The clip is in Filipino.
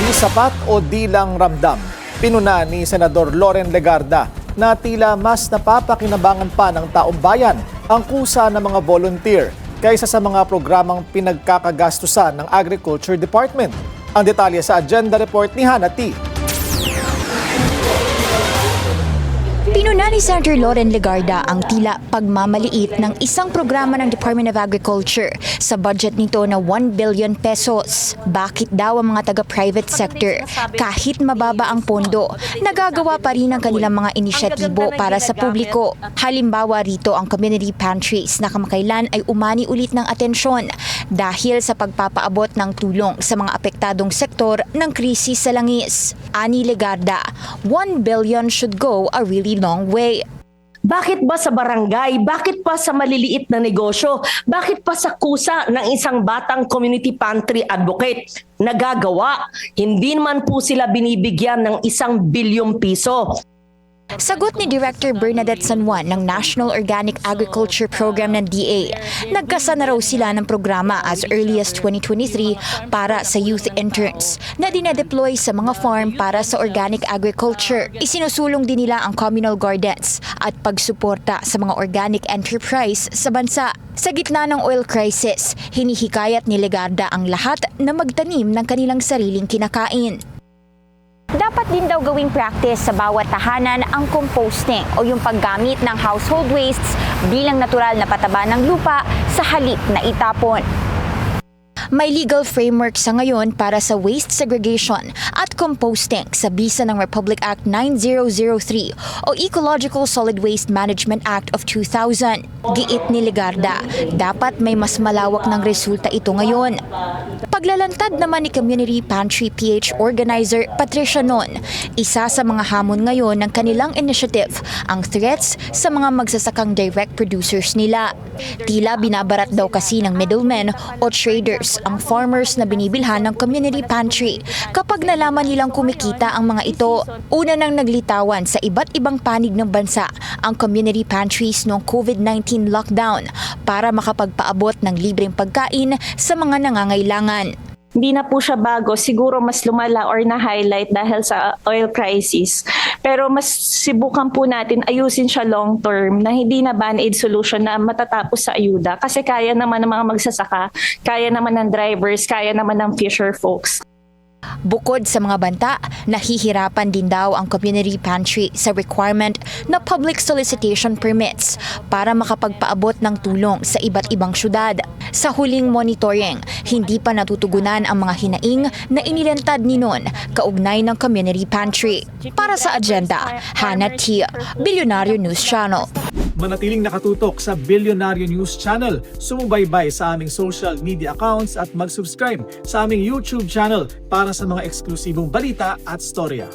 Di sapat o di lang ramdam, pinuna ni Senador Loren Legarda na tila mas napapakinabangan pa ng taong bayan ang kusa ng mga volunteer kaysa sa mga programang pinagkakagastusan ng Agriculture Department. Ang detalye sa agenda report ni Hannah T. Pinuna ni Senator Loren Legarda ang tila pagmamaliit ng isang programa ng Department of Agriculture sa budget nito na 1 billion pesos. Bakit daw ang mga taga-private sector, kahit mababa ang pondo, nagagawa pa rin ang kanilang mga inisyatibo para sa publiko? Halimbawa rito ang community pantries na kamakailan ay umani ulit ng atensyon dahil sa pagpapaabot ng tulong sa mga apektadong sektor ng krisis sa langis. Ani Legarda, 1 billion should go a really long way. Bakit ba sa barangay? Bakit pa sa maliliit na negosyo? Bakit pa sa kusa ng isang batang community pantry advocate? Nagagawa. Hindi naman po sila binibigyan ng 1 bilyong piso. Sagot ni Director Bernadette San Juan ng National Organic Agriculture Program ng DA, nagkasa na raw sila ng programa as early as 2023 para sa youth interns na dinedeploy sa mga farm para sa organic agriculture. Isinusulong din nila ang communal gardens at pagsuporta sa mga organic enterprise sa bansa. Sa gitna ng oil crisis, hinihikayat ni Legarda ang lahat na magtanim ng kanilang sariling kinakain. Dapat din daw gawing practice sa bawat tahanan ang composting o yung paggamit ng household wastes bilang natural na pataba ng lupa sa halip na itapon. May legal framework sa ngayon para sa waste segregation at composting sa bisa ng Republic Act 9003 o Ecological Solid Waste Management Act of 2000. Giit ni Legarda, dapat may mas malawak ng resulta ito ngayon. Paglalantad naman ni Community Pantry PH Organizer Patricia Non, isa sa mga hamon ngayon ng kanilang initiative ang threats sa mga magsasakang direct producers nila. Tila binabarat daw kasi ng middlemen o traders ang farmers na binibilhan ng community pantry kapag nalaman nilang kumikita ang mga ito. Una nang naglitawan sa iba't ibang panig ng bansa ang community pantries noong COVID-19 lockdown para makapagpaabot ng libreng pagkain sa mga nangangailangan. Hindi na po siya bago, siguro mas lumala or na-highlight dahil sa oil crisis. Pero mas sibukan po natin ayusin siya long term na hindi na band-aid solution na matatapos sa ayuda. Kasi kaya naman ng mga magsasaka, kaya naman ng drivers, kaya naman ng fisher folks. Bukod sa mga banta, nahihirapan din daw ang community pantry sa requirement na public solicitation permits para makapagpaabot ng tulong sa iba't ibang syudad. Sa huling monitoring, hindi pa natutugunan ang mga hinaing na inilantad ni Non kaugnay ng community pantry. Para sa agenda, Hannah T, Bilyonaryo News Channel. Manatiling nakatutok sa Bilyonaryo News Channel. Sumubaybay sa aming social media accounts at mag-subscribe sa aming YouTube channel para sa mga eksklusibong balita at storya.